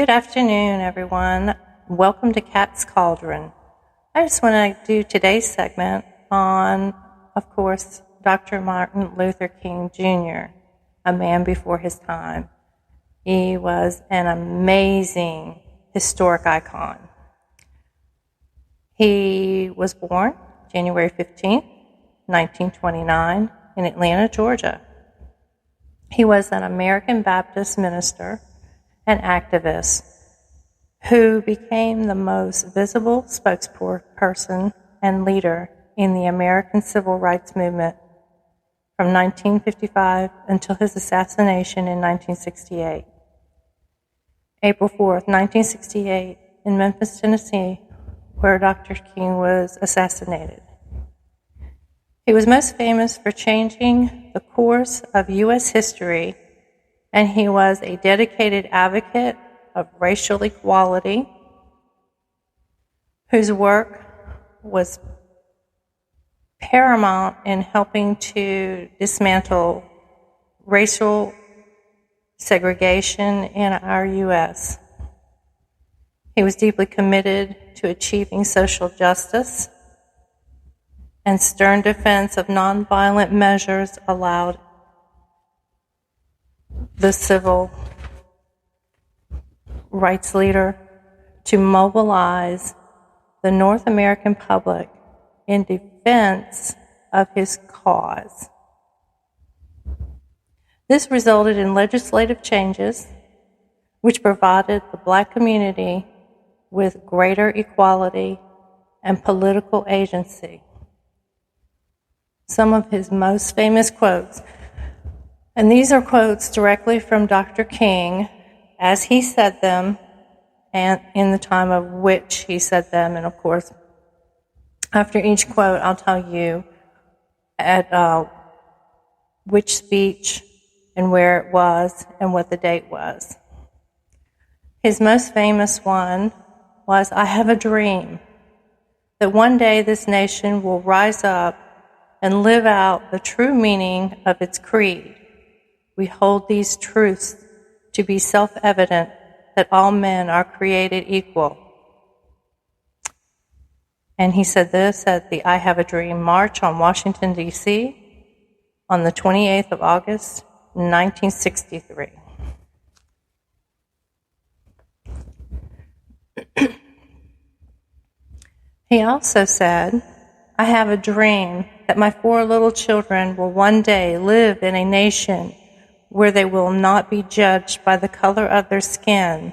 Good afternoon, everyone. Welcome to Cat's Cauldron. I just want to do today's segment on, of course, Dr. Martin Luther King Jr., a man before his time. He was an amazing historic icon. He was born January 15th, 1929, in Atlanta, Georgia. He was an American Baptist minister and activist who became the most visible spokesperson and leader in the American Civil Rights Movement from 1955 until his assassination in 1968. April 4th, 1968, in Memphis, Tennessee, where Dr. King was assassinated. He was most famous for changing the course of U.S. history, and he was a dedicated advocate of racial equality, whose work was paramount in helping to dismantle racial segregation in our U.S. He was deeply committed to achieving social justice, and stern defense of nonviolent measures allowed the civil rights leader to mobilize the North American public in defense of his cause. This resulted in legislative changes which provided the Black community with greater equality and political agency. Some of his most famous quotes, and these are quotes directly from Dr. King as he said them and in the time of which he said them. And of course, after each quote, I'll tell you at which speech and where it was and what the date was. His most famous one was, "I have a dream that one day this nation will rise up and live out the true meaning of its creed. We hold these truths to be self-evident, that all men are created equal." And he said this at the I Have a Dream March on Washington, D.C. on the 28th of August, 1963. He also said, "I have a dream that my 4 little children will one day live in a nation where they will not be judged by the color of their skin,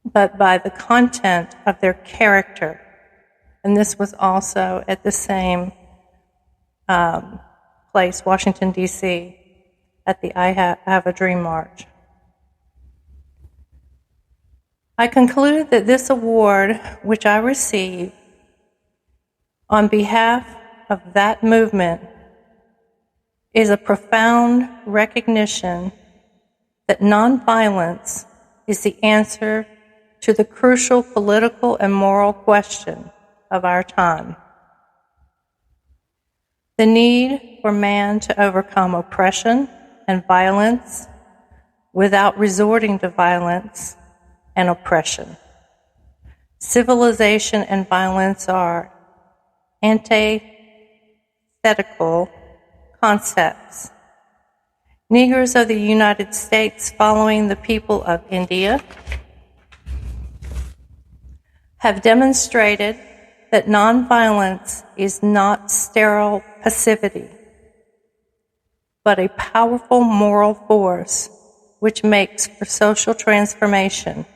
but by the content of their character." And this was also at the same place, Washington, D.C., at the I Have a Dream March. I conclude that this award, which I receive on behalf of that movement, is a profound recognition that nonviolence is the answer to the crucial political and moral question of our time. The need for man to overcome oppression and violence without resorting to violence and oppression. Civilization and violence are antithetical concepts. Negroes of the United States, following the people of India, have demonstrated that nonviolence is not sterile passivity, but a powerful moral force which makes for social transformation.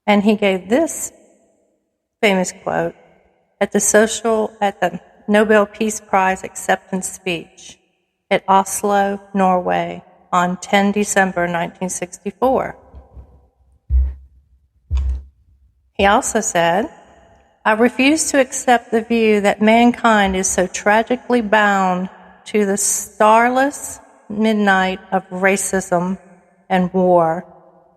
And he gave this famous quote at the Nobel Peace Prize acceptance speech at Oslo, Norway, on 10 December 1964. He also said, "I refuse to accept the view that mankind is so tragically bound to the starless midnight of racism and war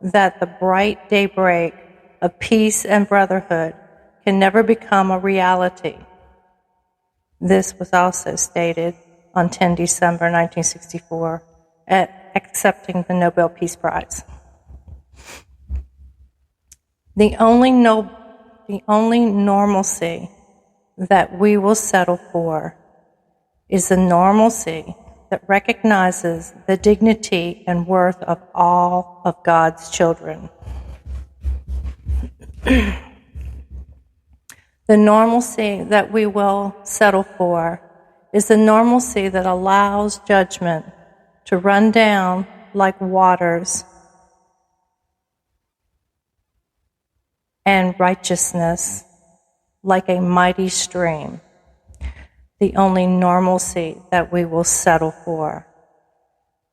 that the bright daybreak of peace and brotherhood can never become a reality." This was also stated on 10 December 1964 at accepting the Nobel Peace Prize. The only normalcy that we will settle for is the normalcy that recognizes the dignity and worth of all of God's children. The normalcy that we will settle for is the normalcy that allows judgment to run down like waters and righteousness like a mighty stream. The only normalcy that we will settle for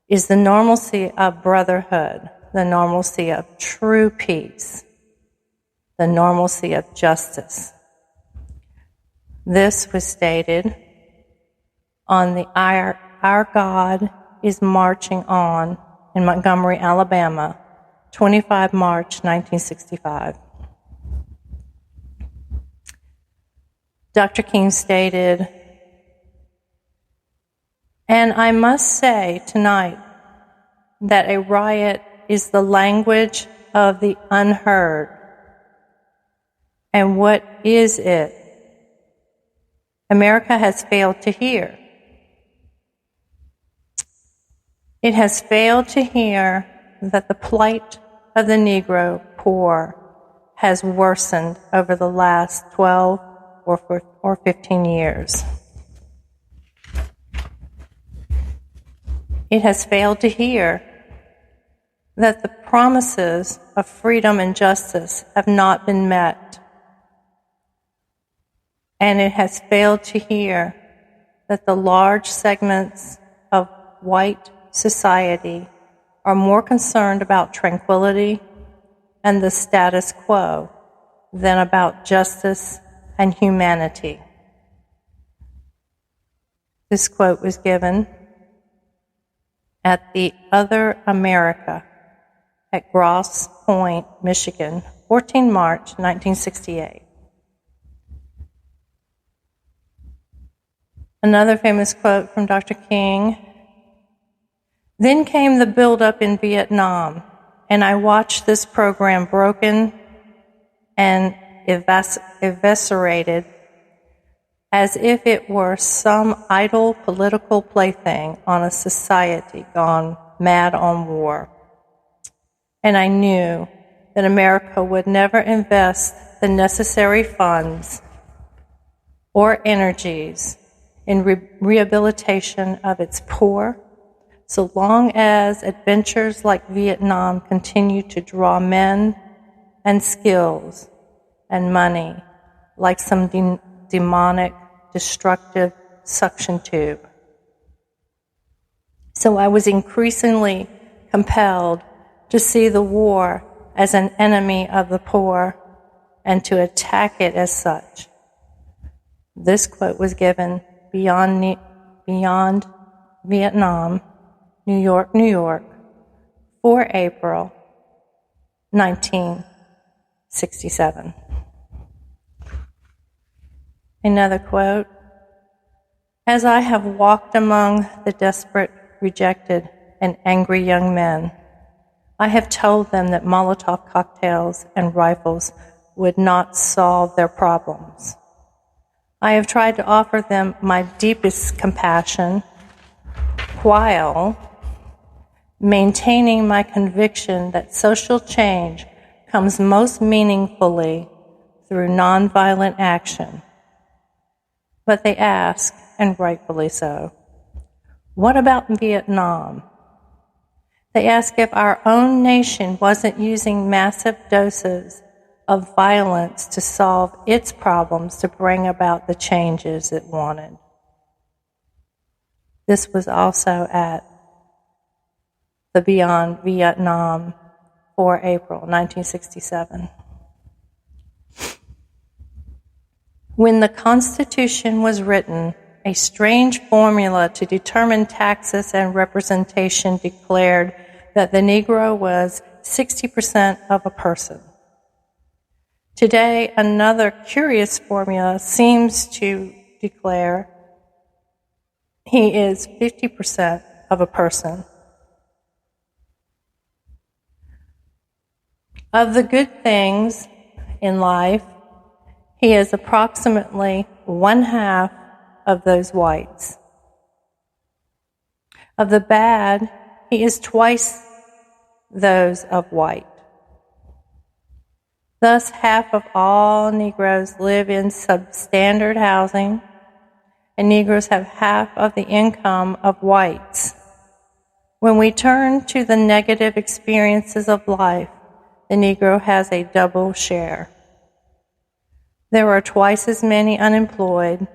is the normalcy of brotherhood, the normalcy of true peace, the normalcy of justice. This was stated on the Our God is Marching On in Montgomery, Alabama, 25 March 1965. Dr. King stated, "And I must say tonight that a riot is the language of the unheard. And what is it? America has failed to hear. It has failed to hear that the plight of the Negro poor has worsened over the last 12 or 15 years. It has failed to hear that the promises of freedom and justice have not been met. And it has failed to hear that the large segments of white society are more concerned about tranquility and the status quo than about justice and humanity." This quote was given at the Other America at Grosse Pointe, Michigan, 14 March 1968. Another famous quote from Dr. King: "Then came the buildup in Vietnam, and I watched this program broken and eviscerated as if it were some idle political plaything on a society gone mad on war. And I knew that America would never invest the necessary funds or energies in rehabilitation of its poor, so long as adventures like Vietnam continue to draw men and skills and money like some demonic, destructive suction tube. So I was increasingly compelled to see the war as an enemy of the poor and to attack it as such." This quote was given beyond Vietnam, New York, New York, 4 April 1967. Another quote: "As I have walked among the desperate, rejected, and angry young men, I have told them that Molotov cocktails and rifles would not solve their problems. I have tried to offer them my deepest compassion while maintaining my conviction that social change comes most meaningfully through nonviolent action. But they ask, and rightfully so, what about Vietnam? They ask if our own nation wasn't using massive doses of violence to solve its problems to bring about the changes it wanted." This was also at the Beyond Vietnam, 4 April 1967. "When the Constitution was written, a strange formula to determine taxes and representation declared that the Negro was 60% of a person. Today, another curious formula seems to declare he is 50% of a person. Of the good things in life, he is approximately one half of those whites. Of the bad, he is twice those of white. Thus, half of all Negroes live in substandard housing, and Negroes have half of the income of whites. When we turn to the negative experiences of life, the Negro has a double share. There are twice as many unemployed.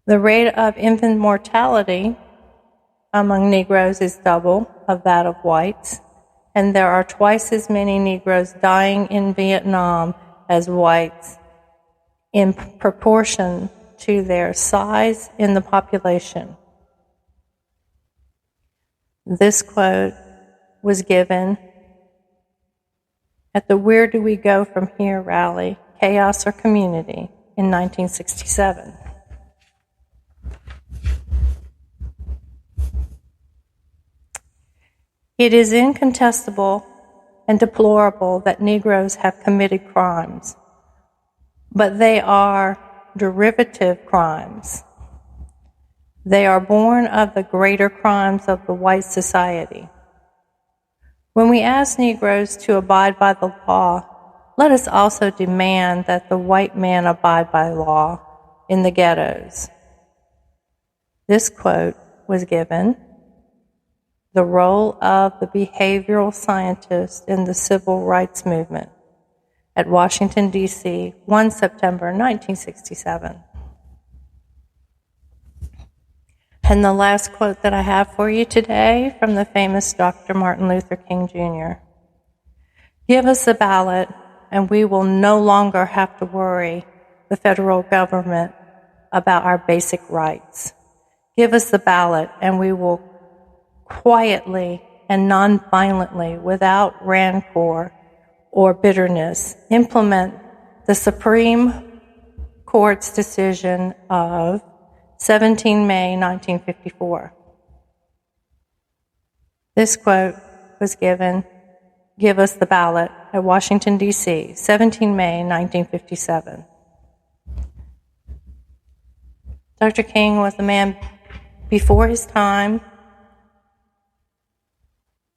The rate of infant mortality among Negroes is double of that of whites, and there are twice as many Negroes dying in Vietnam as whites in proportion to their size in the population. This quote was given at the Where Do We Go From Here rally, Chaos or Community, in 1967. It is incontestable and deplorable that Negroes have committed crimes, but they are derivative crimes. They are born of the greater crimes of the white society. When we ask Negroes to abide by the law, let us also demand that the white man abide by law in the ghettos. This quote was given the role of the behavioral scientist in the civil rights movement at Washington, D.C., 1 September 1967. And the last quote that I have for you today from the famous Dr. Martin Luther King Jr. Give us a ballot and we will no longer have to worry the federal government about our basic rights. Give us the ballot and we will quietly and non-violently, without rancor or bitterness, implement the Supreme Court's decision of 17 May 1954. This quote was given, give us the ballot, at Washington, D.C., 17 May 1957. Dr. King was a man before his time,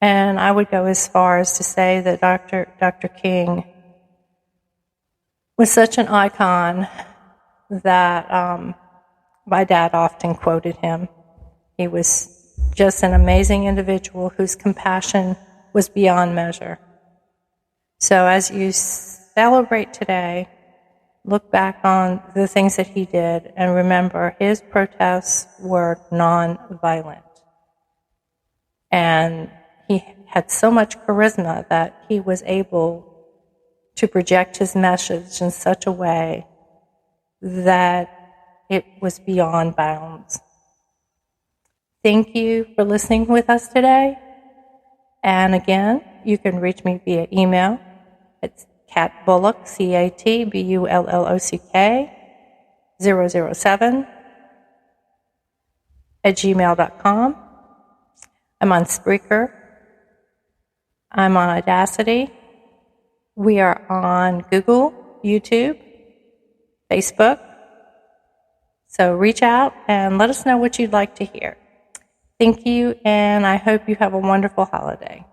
and I would go as far as to say that Dr. King was such an icon that my dad often quoted him. He was just an amazing individual whose compassion was beyond measure. So as you celebrate today, look back on the things that he did and remember his protests were non-violent. And he had so much charisma that he was able to project his message in such a way that it was beyond bounds. Thank you for listening with us today. And again, you can reach me via email. It's catbullock, CATBULLOCK, 007 @gmail.com. I'm on Spreaker. I'm on Audacity. We are on Google, YouTube, Facebook. So reach out and let us know what you'd like to hear. Thank you, and I hope you have a wonderful holiday.